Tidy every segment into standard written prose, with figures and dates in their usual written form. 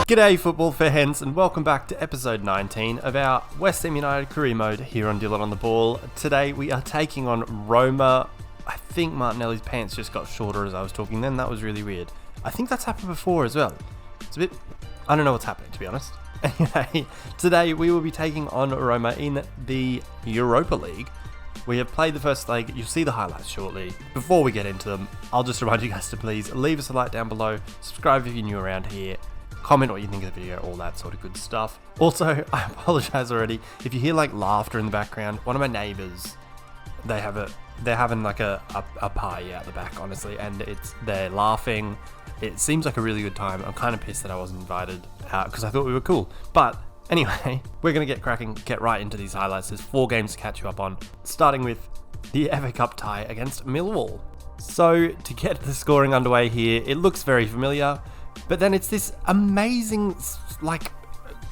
G'day football fans and welcome back to episode 19 of our West Ham United career mode here on Dylan on the Ball. Today we are taking on Roma. I think Martinelli's pants just got shorter as I was talking then. That was really weird. I think that's happened before as well. It's a bit... I don't know what's happening, to be honest. Anyway, today we will be taking on Roma in the Europa League. We have played the first leg. You'll see the highlights shortly. Before we get into them, I'll just remind you guys to please leave us a like down below. Subscribe if you're new around here. Comment what you think of the video, all that sort of good stuff. Also, I apologize already if you hear like laughter in the background. One of my neighbors, they're having like a party out the back, honestly, and they're laughing. It seems like a really good time. I'm kind of pissed that I wasn't invited because I thought we were cool. But anyway, we're gonna get cracking, get right into these highlights. There's 4 games to catch you up on, starting with the FA Cup tie against Millwall. So to get the scoring underway here, it looks very familiar. But then it's this amazing, like,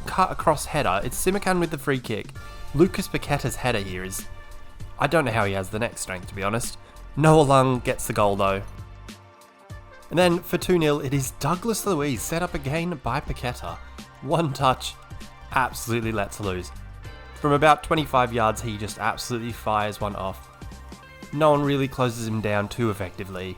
cut across header. It's Simakan with the free kick. Lucas Paqueta's header here is... I don't know how he has the neck strength, to be honest. Noah Lung gets the goal, though. And then for 2-0, it is Douglas Luiz set up again by Paqueta. One touch, absolutely lets loose. From about 25 yards, he just absolutely fires one off. No one really closes him down too effectively.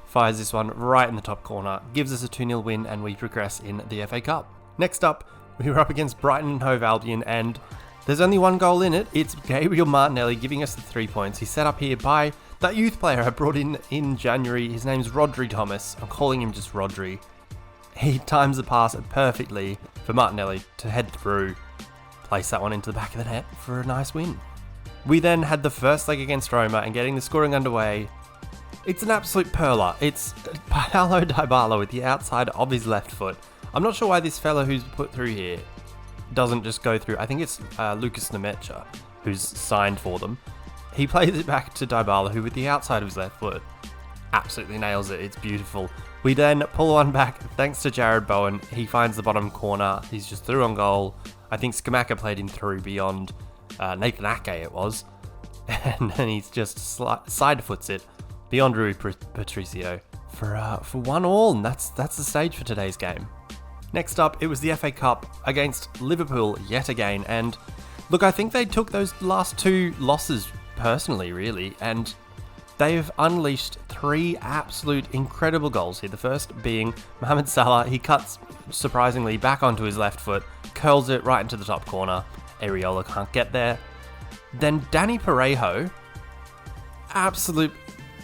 Fires this one right in the top corner, gives us a 2-0 win, and we progress in the FA Cup. Next up, we were up against Brighton and Hove Albion, and there's only one goal in it. It's Gabriel Martinelli giving us the 3 points. He's set up here by that youth player I brought in January. His name's Rodri Thomas. I'm calling him just Rodri. He times the pass perfectly for Martinelli to head through, place that one into the back of the net for a nice win. We then had the first leg against Roma, and getting the scoring underway, it's an absolute perler. It's Paulo Dybala with the outside of his left foot. I'm not sure why this fella who's put through here doesn't just go through. I think it's Lucas Nemecha who's signed for them. He plays it back to Dybala, who with the outside of his left foot absolutely nails it. It's beautiful. We then pull one back thanks to Jared Bowen. He finds the bottom corner. He's just through on goal. I think Skamaka played him through beyond Nathan Ake it was. And then he's just side foots it beyond Rui Patricio for 1-1, and that's the stage for today's game. Next up, it was the FA Cup against Liverpool yet again, and look, I think they took those last 2 losses personally, really, and they've unleashed 3 absolute incredible goals here. The first being Mohamed Salah. He cuts surprisingly back onto his left foot, curls it right into the top corner. Areola can't get there. Then Danny Parejo, absolute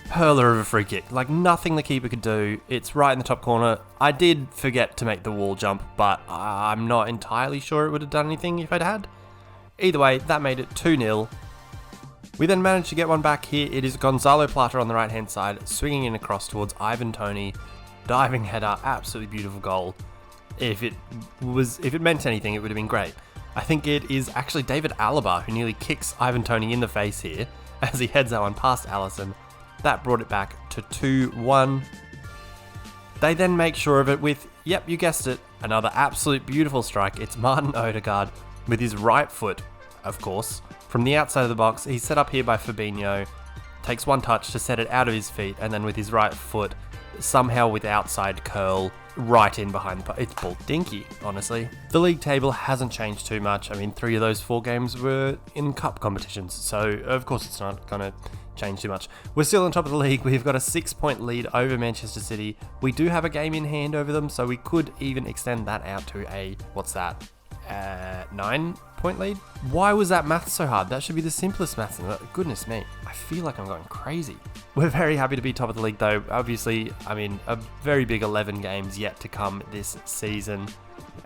perler of a free kick, like nothing the keeper could do. It's right in the top corner. I did forget to make the wall jump, but I'm not entirely sure it would have done anything if I'd had. Either way, that made it 2-0. We then managed to get one back here. It is Gonzalo Plata on the right hand side, swinging in across towards Ivan Toney. Diving header, absolutely beautiful goal. If it meant anything, it would have been great. I think it is actually David Alaba who nearly kicks Ivan Toney in the face here as he heads that one past Alisson. That brought it back to 2-1. They then make sure of it with, yep, you guessed it, another absolute beautiful strike. It's Martin Odegaard with his right foot, of course. From the outside of the box, he's set up here by Fabinho, takes one touch to set it out of his feet, and then with his right foot, somehow with outside curl, right in behind the... It's ball dinky, honestly. The league table hasn't changed too much. I mean, 3 of those 4 games were in cup competitions, so of course it's not going to change too much. We're still on top of the league. We've got a 6-point lead over Manchester City. We do have a game in hand over them, so we could even extend that out to a, 9-point lead? Why was that math so hard? That should be the simplest math. Goodness me. I feel like I'm going crazy. We're very happy to be top of the league though. Obviously, I mean, a very big 11 games yet to come this season.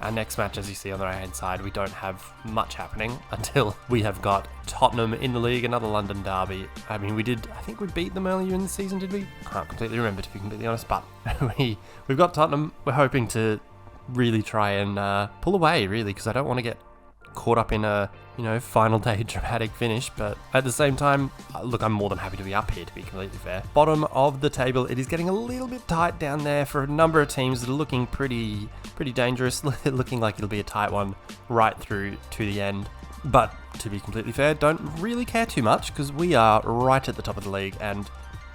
Our next match, as you see on the right hand side, we don't have much happening until we have got Tottenham in the league, another London derby. I mean, I think we beat them earlier in the season, did we? Can't completely remember, to be completely honest, but we've got Tottenham. We're hoping to really try and pull away, really, because I don't want to get caught up in a, final day dramatic finish, but at the same time, look, I'm more than happy to be up here, to be completely fair. Bottom of the table, it is getting a little bit tight down there for a number of teams that are looking pretty dangerous, looking like it'll be a tight one right through to the end. But to be completely fair, don't really care too much because we are right at the top of the league and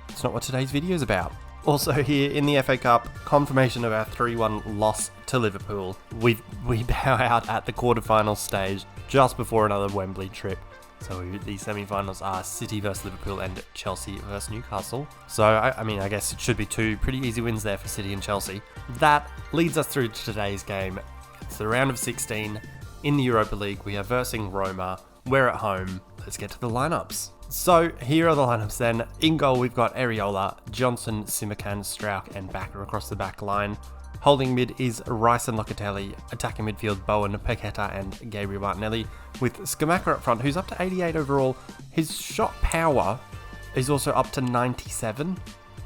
it's not what today's video is about. Also here in the FA Cup, confirmation of our 3-1 loss to Liverpool. We bow out at the quarterfinal stage just before another Wembley trip. So the semi-finals are City versus Liverpool and Chelsea versus Newcastle. So, I guess it should be two pretty easy wins there for City and Chelsea. That leads us through to today's game. It's the round of 16 in the Europa League. We are versing Roma. We're at home. Let's get to the lineups. So here are the lineups then. In goal, we've got Areola, Johnson, Simakan, Strauch, and Backer across the back line. Holding mid is Rice and Locatelli. Attacking midfield, Bowen, Paqueta, and Gabriel Martinelli. With Scamacca up front, who's up to 88 overall. His shot power is also up to 97.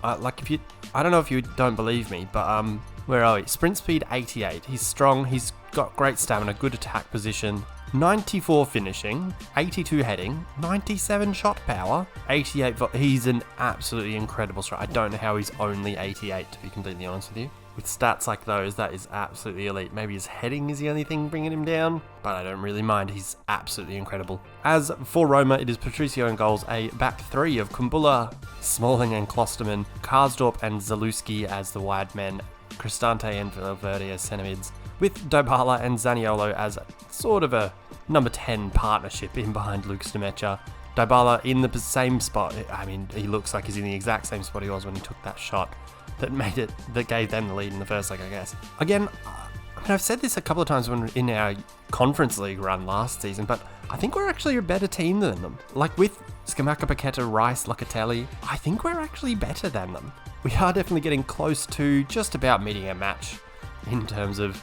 I don't know if you don't believe me, but where are we? Sprint speed 88. He's strong. He's got great stamina, good attack position. 94 finishing, 82 heading, 97 shot power, 88. He's an absolutely incredible striker. I don't know how he's only 88, to be completely honest with you. With stats like those, that is absolutely elite. Maybe his heading is the only thing bringing him down, but I don't really mind. He's absolutely incredible. As for Roma, it is Patricio in goals, a back three of Kumbula, Smalling and Klosterman, Karsdorp and Zalewski as the wide men, Cristante and Valverde as centre mids, with Dybala and Zaniolo as sort of a number 10 partnership in behind Lucas Demecha. Dybala in the same spot. He looks like he's in the exact same spot he was when he took that shot that gave them the lead in the first leg, I guess. Again, I've said this a couple of times when in our Conference League run last season, but I think we're actually a better team than them. Like with Scamacca, Paqueta, Rice, Locatelli, I think we're actually better than them. We are definitely getting close to just about meeting a match in terms of,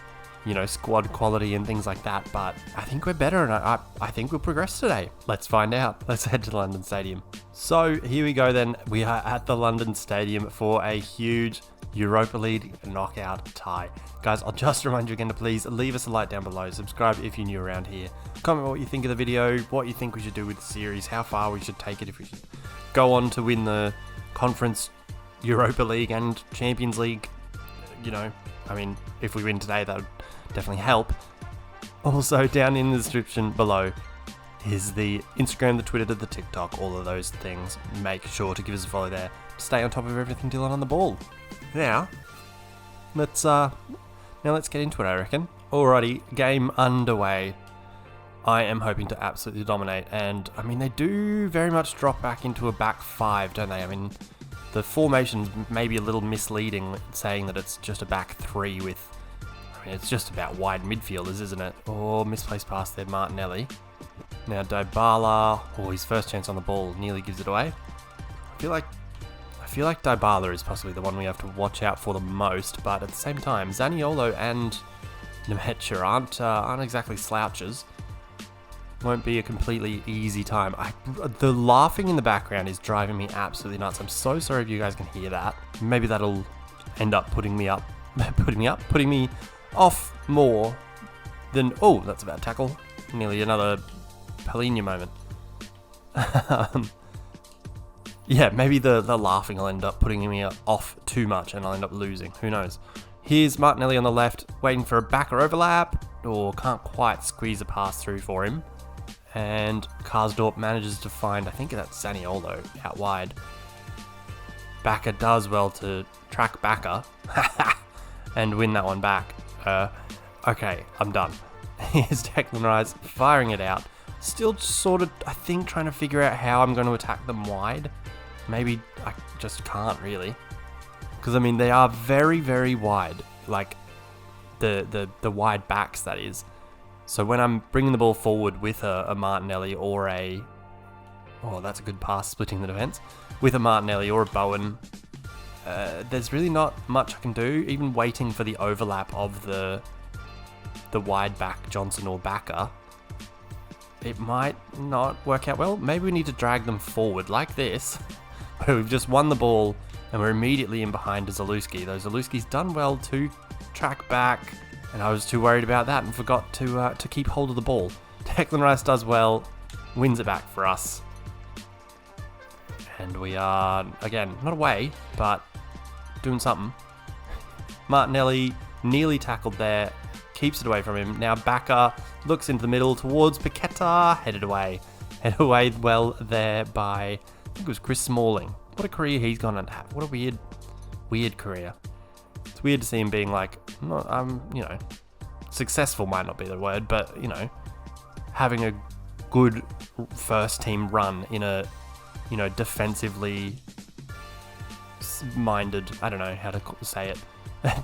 squad quality and things like that, but I think we're better, and I think we'll progress today. Let's find out. Let's head to the London Stadium. So here we go then. We are at the London Stadium for a huge Europa League knockout tie. Guys, I'll just remind you again to please leave us a like down below, subscribe if you're new around here, comment what you think of the video, what you think we should do with the series, how far we should take it, if we should go on to win the Conference, Europa League and Champions League. If we win today, that would definitely help. Also, down in the description below is the Instagram, the Twitter, the TikTok, all of those things. Make sure to give us a follow there. Stay on top of everything Dylan on the ball. Now, let's get into it, I reckon. Alrighty, game underway. I am hoping to absolutely dominate, and they do very much drop back into a back five, don't they? The formation's maybe a little misleading, saying that it's just a back three with, it's just about wide midfielders, isn't it? Oh, misplaced pass there, Martinelli. Now Dybala, his first chance on the ball, nearly gives it away. I feel like Dybala is possibly the one we have to watch out for the most, but at the same time, Zaniolo and Demecha aren't exactly slouches. Won't be a completely easy time. The laughing in the background is driving me absolutely nuts. I'm so sorry if you guys can hear that. Maybe that'll end up putting me off more than... Oh, that's a bad tackle. Nearly another Palhinha moment. Yeah, maybe the laughing will end up putting me off too much and I'll end up losing. Who knows? Here's Martinelli on the left, waiting for a backer overlap. Or can't quite squeeze a pass through for him. And Karsdorp manages to find, I think that's Zaniolo out wide. Backer does well to track Backer and win that one back. Okay, I'm done. Here's Declan Rice firing it out. Still sort of, I think, trying to figure out how I'm going to attack them wide. Maybe I just can't really. Because, they are very, very wide. Like, the wide backs, that is. So when I'm bringing the ball forward with a Martinelli or a... Oh, that's a good pass, splitting the defence. With a Martinelli or a Bowen, there's really not much I can do. Even waiting for the overlap of the wide back Johnson or Backer, it might not work out well. Maybe we need to drag them forward like this, where we've just won the ball and we're immediately in behind Zalewski. Though Zalewski's done well to track back, and I was too worried about that and forgot to keep hold of the ball. Declan Rice does well, wins it back for us. And we are, again, not away, but doing something. Martinelli nearly tackled there, keeps it away from him. Now Backer looks into the middle towards Paqueta, headed away. Headed away well there by, I think it was Chris Smalling. What a career he's gone and have. What a weird weird career. It's weird to see him being like, you know, successful might not be the word, but, you know, having a good first team run in a, you know, defensively minded, I don't know how to say it,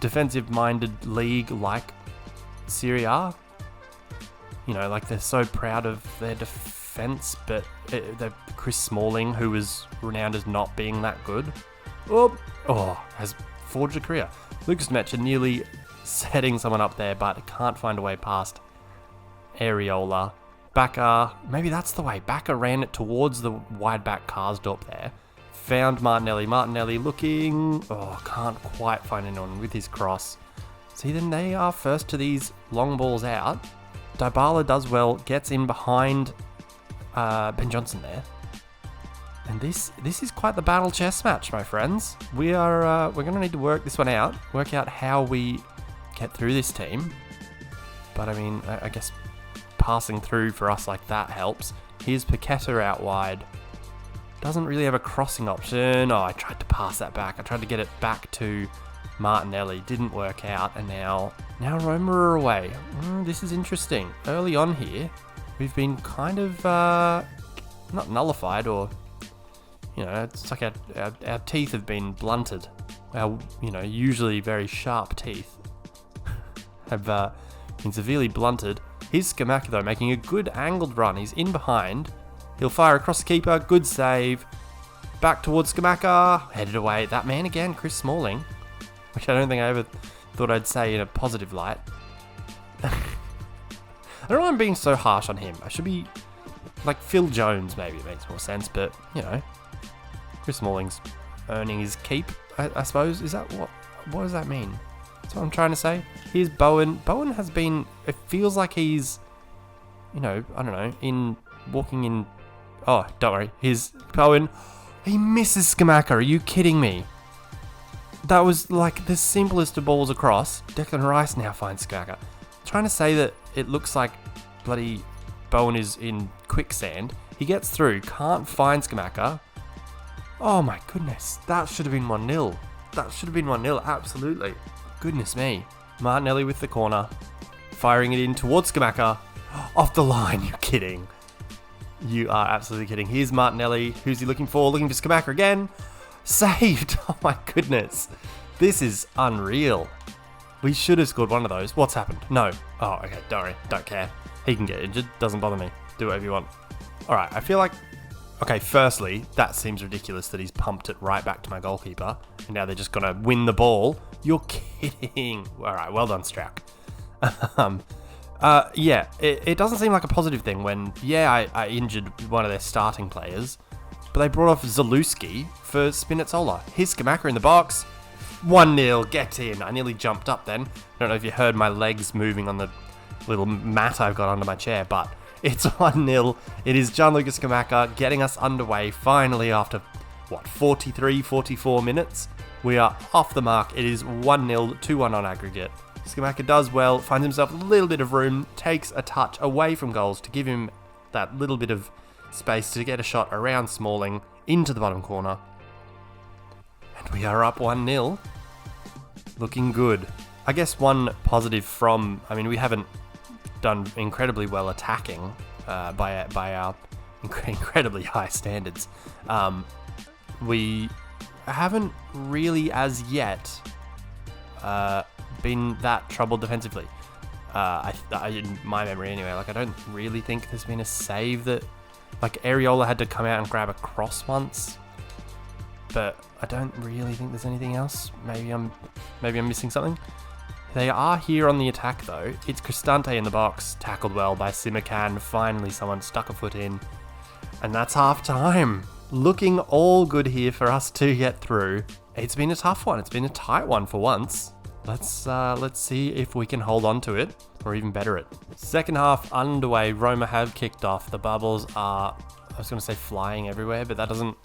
defensive minded league like Serie A. You know, like they're so proud of their defense, but Chris Smalling, who was renowned as not being that good, has forged a career. Lucas Mecha nearly setting someone up there, but can't find a way past Areola. Bacca, maybe that's the way. Bacca ran it towards the wide back Karsdorp there. Found Martinelli. Martinelli looking, can't quite find anyone with his cross. See, then they are first to these long balls out. Dybala does well, gets in behind Ben Johnson there. And this is quite the battle chess match, my friends. We're going to need to work this one out, work out how we get through this team. But I mean, I guess passing through for us like that helps. Here's Paqueta out wide. Doesn't really have a crossing option. I tried to pass that back. I tried to get it back to Martinelli. Didn't work out. And now Roma are away. This is interesting. Early on here, we've been kind of not nullified, or, you know, it's like our teeth have been blunted. Our, you know, usually very sharp teeth have been severely blunted. Here's Scamacca though, making a good angled run. He's in behind. He'll fire across the keeper. Good save. Back towards Scamacca. Headed away. That man again, Chris Smalling, which I don't think I ever thought I'd say in a positive light. I don't know why I'm being so harsh on him. I should be like Phil Jones, maybe it makes more sense, but, you know, Chris Smalling's earning his keep, I suppose. Is that what does that mean? That's what I'm trying to say. Here's Bowen. Bowen has been, it feels like he's, you know, I don't know, walking in, don't worry. Here's Bowen. He misses Scamacca. Are you kidding me? That was like the simplest of balls across. Declan Rice now finds Scamacca. Trying to say that it looks like bloody Bowen is in quicksand. He gets through, can't find Scamacca. Oh my goodness, that should have been 1-0. That should have been 1-0, absolutely. Goodness me. Martinelli with the corner, firing it in towards Scamacca. Off the line, you're kidding. You are absolutely kidding. Here's Martinelli. Who's he looking for? Looking for Scamacca again. Saved. Oh my goodness. This is unreal. We should have scored one of those. What's happened? No. Oh, okay. Don't worry. Don't care. He can get injured. Doesn't bother me. Do whatever you want. Alright, I feel like... Okay, firstly, that seems ridiculous that he's pumped it right back to my goalkeeper. And now they're just going to win the ball. You're kidding. Alright, well done, Strauch. Yeah, it doesn't seem like a positive thing when, I injured one of their starting players, but they brought off Zalewski for Spinazzola. Here's Scamacca in the box. 1-0, get in. I nearly jumped up then. I don't know if you heard my legs moving on the little mat I've got under my chair, but it's 1-0. It is Gianluca Scamacca getting us underway finally after, 43, 44 minutes? We are off the mark. It is 1-0, 2-1 on aggregate. Scamacca does well, finds himself a little bit of room, takes a touch away from goals to give him that little bit of space to get a shot around Smalling into the bottom corner. And we are up 1-0. Looking good. I guess one positive from, we haven't done incredibly well attacking by our incredibly high standards. We haven't really as yet been that troubled defensively. In my memory anyway, I don't really think there's been a save that, Areola had to come out and grab a cross once, but I don't really think there's anything else. Maybe I'm missing something. They are here on the attack though. It's Cristante in the box, tackled well by Simakan. Finally someone stuck a foot in, and that's half time. Looking all good here for us to get through. It's been a tough one. It's been a tight one for once. Let's see if we can hold on to it, or even better it. Second half underway. Roma have kicked off. The bubbles are, I was going to say flying everywhere, but that doesn't,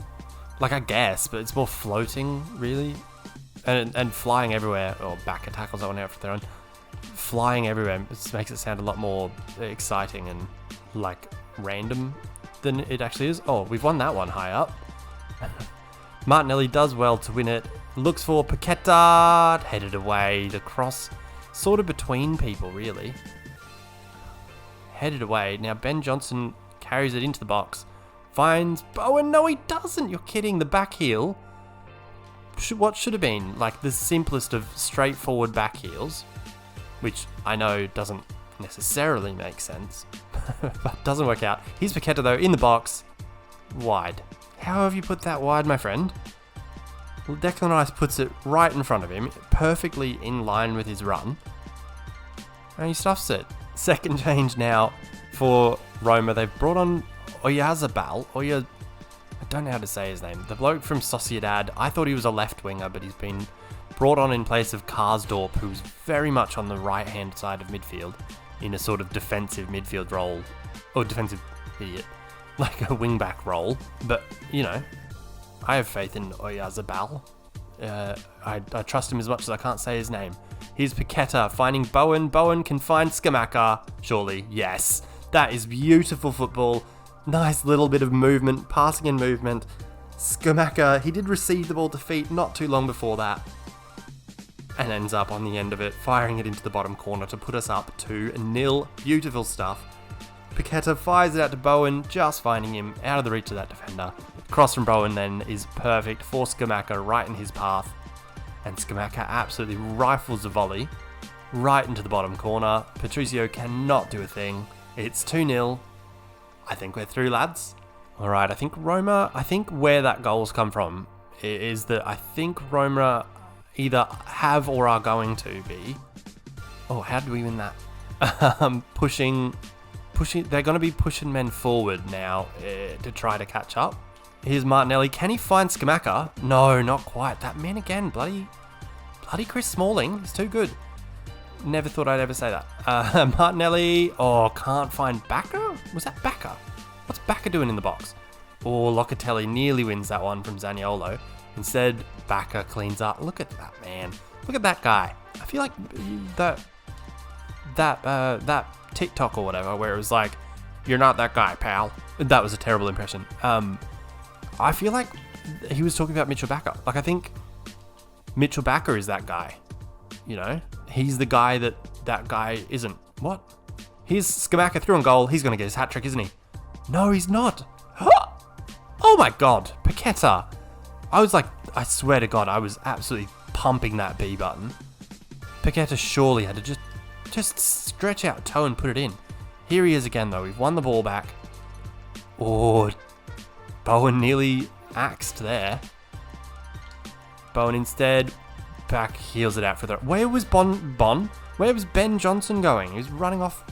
I guess, but it's more floating, really. And flying everywhere, or back tackles that one out for their own. Flying everywhere just makes it sound a lot more exciting and, random than it actually is. Oh, we've won that one high up. Martinelli does well to win it. Looks for Paqueta. Headed away. The cross sort of between people, really. Headed away. Now Ben Johnson carries it into the box. Finds Bowen. No, he doesn't. You're kidding. The back heel. What should have been like the simplest of straightforward back heels, which I know doesn't necessarily make sense, but doesn't work out. Here's Paqueta though in the box. Wide. How have you put that wide, my friend? Well, Declan Rice puts it right in front of him, perfectly in line with his run. And he stuffs it. Second change now for Roma. They've brought on Oyarzabal. I don't know how to say his name. The bloke from Sociedad. I thought he was a left winger, but he's been brought on in place of Karsdorp, who's very much on the right-hand side of midfield in a sort of defensive midfield role. Or defensive idiot. Like a wing-back role. But, you know, I have faith in Oyarzabal. I trust him as much as I can't say his name. Here's Paqueta finding Bowen. Bowen can find Scamacca. Surely, yes. That is beautiful football. Nice little bit of movement, passing and movement. Scamacca, he did receive the ball to feet not too long before that. And ends up on the end of it, firing it into the bottom corner to put us up 2-0. Beautiful stuff. Paqueta fires it out to Bowen, just finding him out of the reach of that defender. Cross from Bowen then is perfect for Scamacca, right in his path. And Scamacca absolutely rifles a volley right into the bottom corner. Patricio cannot do a thing. It's 2-0. I think we're through, lads. Alright, I think where that goal's come from is that I think Roma either have or are going to be... Oh, how did we win that? Pushing... They're going to be pushing men forward now to try to catch up. Here's Martinelli. Can he find Scamacca? No, not quite. That man again. Bloody Chris Smalling. He's too good. Never thought I'd ever say that. Martinelli. Oh, can't find Bacca? Was that Bacca? What's Bacca doing in the box? Oh, Locatelli nearly wins that one from Zaniolo. Instead, Bacca cleans up. Look at that, man. Look at that guy. I feel like that TikTok or whatever, where it was like, "You're not that guy, pal." That was a terrible impression. I feel like he was talking about Mitchell Bacca. Like, I think Mitchell Bacca is that guy. You know, he's the guy that guy isn't. What? Here's Scamacca through on goal. He's going to get his hat trick, isn't he? No, he's not. Oh my God, Paqueta. I swear to God, I was absolutely pumping that B button. Paqueta surely had to just stretch out toe and put it in. Here he is again though. We've won the ball back. Oh, Bowen nearly axed there. Bowen instead back heels it out for the... Where was Where was Ben Johnson going? He was running off,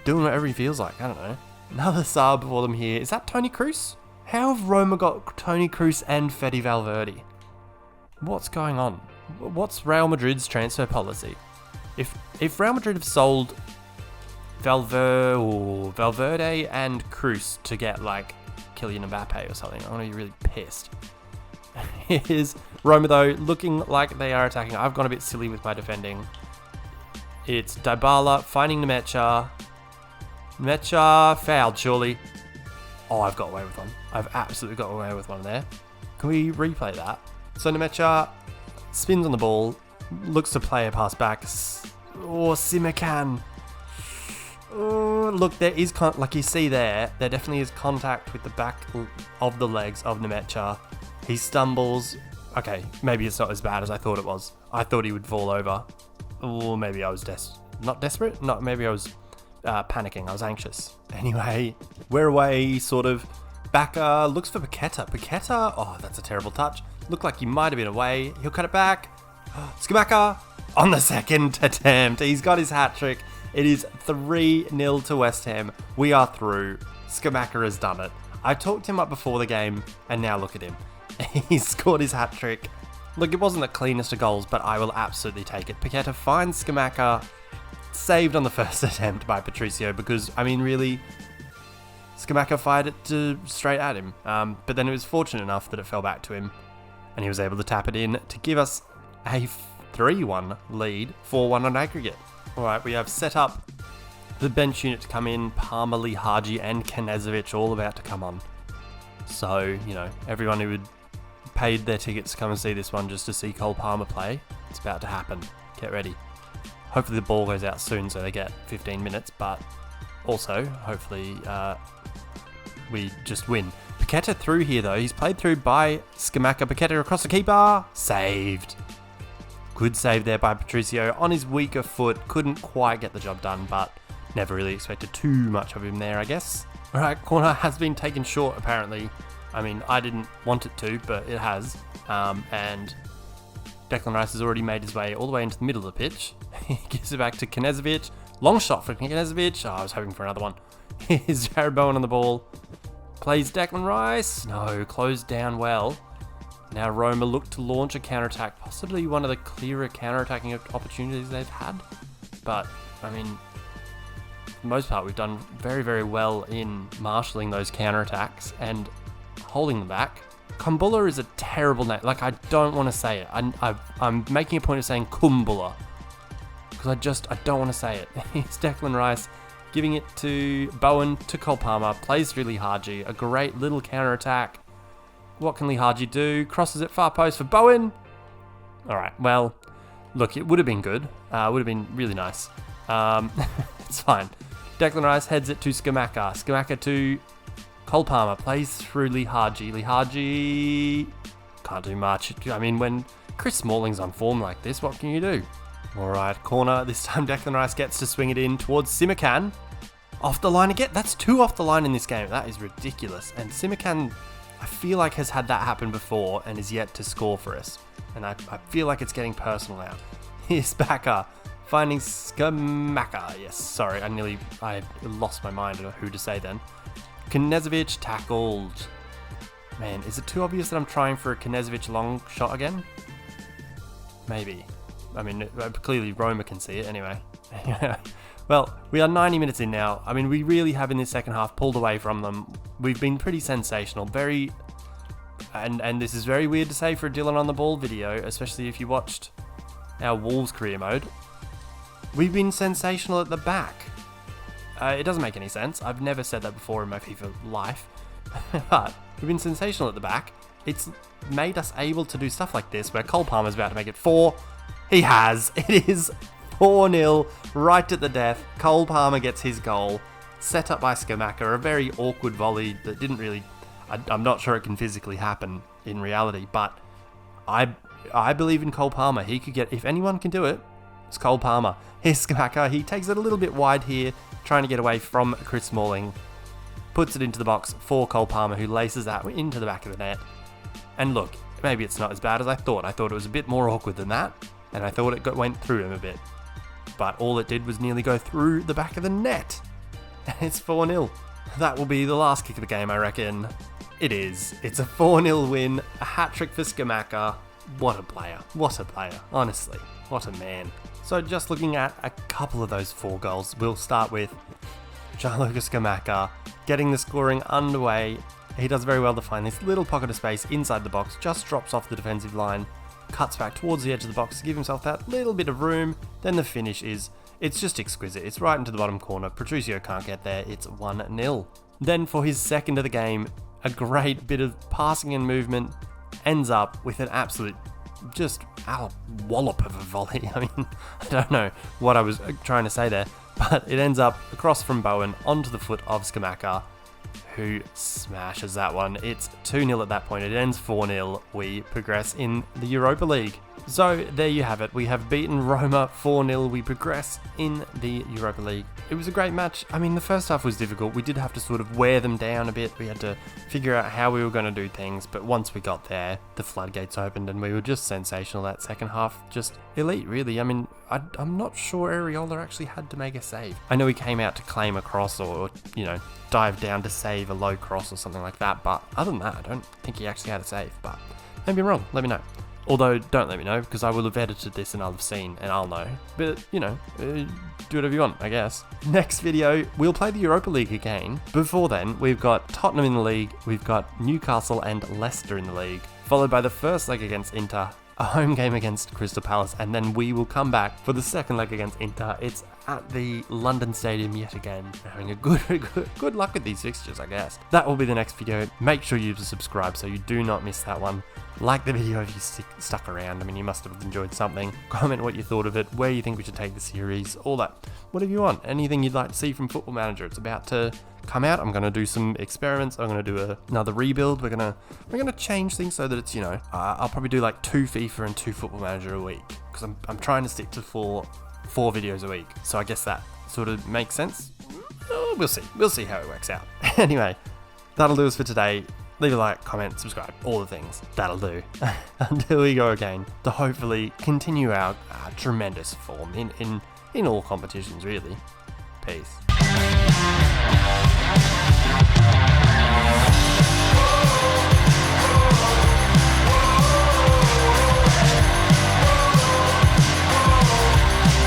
doing whatever he feels like. I don't know. Another sub for them here. Is that Toni Kroos? How have Roma got Toni Kroos and Fede Valverde? What's going on? What's Real Madrid's transfer policy? If Real Madrid have sold Valverde and Kroos to get like Kylian Mbappe or something, I'm gonna be really pissed. Here's Roma though, looking like they are attacking. I've gone a bit silly with my defending. It's Dybala finding Nemecha. Nemecha fouled, surely. Oh, I've got away with one. I've absolutely got away with one there. Can we replay that? So Nemecha spins on the ball, looks to play a pass back. Oh, Simakan. Oh, look, there is, like you see there definitely is contact with the back of the legs of Nemecha. He stumbles. Okay, maybe it's not as bad as I thought it was. I thought he would fall over. Or maybe I was not desperate. No, maybe I was panicking. I was anxious. Anyway, we're away, sort of. Bacca looks for Paqueta. Paqueta, oh, that's a terrible touch. Looked like he might have been away. He'll cut it back. Scamacca on the second attempt. He's got his hat trick. It is 3-0 to West Ham. We are through. Scamacca has done it. I talked him up before the game, and now look at him. He's scored his hat trick. Look, it wasn't the cleanest of goals, but I will absolutely take it. Paqueta finds Scamacca, saved on the first attempt by Patricio, because, I mean, really, Scamacca fired it straight at him. But then it was fortunate enough that it fell back to him, and he was able to tap it in to give us a 3-1 lead, 4-1 on aggregate. Alright, we have set up the bench unit to come in. Parmalee, Haji, and Knezovic all about to come on. So, you know, everyone who would paid their tickets to come and see this one just to see Cole Palmer play. It's about to happen. Get ready. Hopefully the ball goes out soon so they get 15 minutes, but also, hopefully, we just win. Paqueta through here, though. He's played through by Scamacca. Paqueta across the keeper. Saved. Good save there by Patricio on his weaker foot. Couldn't quite get the job done, but never really expected too much of him there, I guess. All right, corner has been taken short, apparently. I mean, I didn't want it to, but it has. And Declan Rice has already made his way all the way into the middle of the pitch. He gives it back to Knežević. Long shot for Knežević. Oh, I was hoping for another one. Here's Jared Bowen on the ball. Plays Declan Rice. No, closed down well. Now Roma look to launch a counter-attack. Possibly one of the clearer counter-attacking opportunities they've had. But, I mean, for the most part, we've done very, very well in marshalling those counter-attacks and holding them back. Kumbula is a terrible name. Like, I don't want to say it. I'm making a point of saying Kumbula. Because I don't want to say it. It's Declan Rice giving it to Bowen, to Cole Palmer. Plays through Lihaji. A great little counter-attack. What can Lihaji do? Crosses it far post for Bowen. Alright, well, look, it would have been good. Would have been really nice. It's fine. Declan Rice heads it to Scamacca. Scamacca to Cole Palmer. Plays through Lihaji. Lihaji can't do much. I mean, when Chris Smalling's on form like this, what can you do? Alright, corner. This time Declan Rice gets to swing it in towards Simakan. Off the line again. That's 2 off the line in this game. That is ridiculous. And Simakan, I feel like, has had that happen before and is yet to score for us. And I feel like it's getting personal now. Here's Backer finding Scamacca. Yes, sorry, I lost my mind on who to say then. Knežević tackled. Man, is it too obvious that I'm trying for a Knežević long shot again? Maybe. I mean, clearly Roma can see it anyway. Well, we are 90 minutes in now. I mean, we really have in this second half pulled away from them. We've been pretty sensational. And this is very weird to say for a Dylan on the ball video, especially if you watched our Wolves career mode. We've been sensational at the back. It doesn't make any sense. I've never said that before in my FIFA life. But we've been sensational at the back. It's made us able to do stuff like this where Cole Palmer's about to make it 4. He has. It is 4-0 right at the death. Cole Palmer gets his goal. Set up by Scamacca. A very awkward volley that didn't really... I'm not sure it can physically happen in reality, but I believe in Cole Palmer. He could get... If anyone can do it, it's Cole Palmer. Here's Scamacca. He takes it a little bit wide here, trying to get away from Chris Smalling. Puts it into the box for Cole Palmer, who laces that into the back of the net. And look, maybe it's not as bad as I thought. I thought it was a bit more awkward than that. And I thought it went through him a bit. But all it did was nearly go through the back of the net. And it's 4-0. That will be the last kick of the game, I reckon. It is. It's a 4-0 win. A hat-trick for Scamacca. What a player. What a player. Honestly. What a man. So just looking at a couple of those 4 goals, we'll start with Gianluca Scamacca getting the scoring underway. He does very well to find this little pocket of space inside the box. Just drops off the defensive line. Cuts back towards the edge of the box to give himself that little bit of room. Then the finish is, it's just exquisite. It's right into the bottom corner. Patricio can't get there. It's 1-0. Then for his second of the game, a great bit of passing and movement ends up with an absolute just wallop of a volley. I mean, I don't know what I was trying to say there, but it ends up across from Bowen onto the foot of Scamacca, who smashes that one. It's 2-0 at that point. It ends 4-0. We progress in the Europa League. So there you have it. We have beaten Roma 4-0. We progress in the Europa League. It was a great match. I mean, the first half was difficult. We did have to sort of wear them down a bit. We had to figure out how we were going to do things. But once we got there, the floodgates opened and we were just sensational. That second half, just elite, really. I mean, I'm not sure Areola actually had to make a save. I know he came out to claim a cross or dive down to save a low cross or something like that. But other than that, I don't think he actually had a save. But maybe I'm wrong. Let me know. Although, don't let me know, because I will have edited this and I'll have seen, and I'll know. But, do whatever you want, I guess. Next video, we'll play the Europa League again. Before then, we've got Tottenham in the league, we've got Newcastle and Leicester in the league, followed by the first leg against Inter, a home game against Crystal Palace, and then we will come back for the second leg against Inter. It's at the London Stadium yet again. Having a good luck with these fixtures, I guess. That will be the next video. Make sure you subscribe so you do not miss that one. Like the video if you stuck around. I mean, you must have enjoyed something. Comment what you thought of it, where you think we should take the series, all that. Whatever you want. Anything you'd like to see from Football Manager. It's about to come out. I'm going to do some experiments. I'm going to do another rebuild. We're going to change things so that it's, you know, I'll probably do like 2 FIFA and 2 Football Manager a week, because I'm trying to stick to four videos a week. So I guess that sort of makes sense. We'll see how it works out. Anyway, that'll do us for today. Leave a like, comment, subscribe, all the things. That'll do. Until we go again, to hopefully continue our tremendous form in all competitions, really. Peace.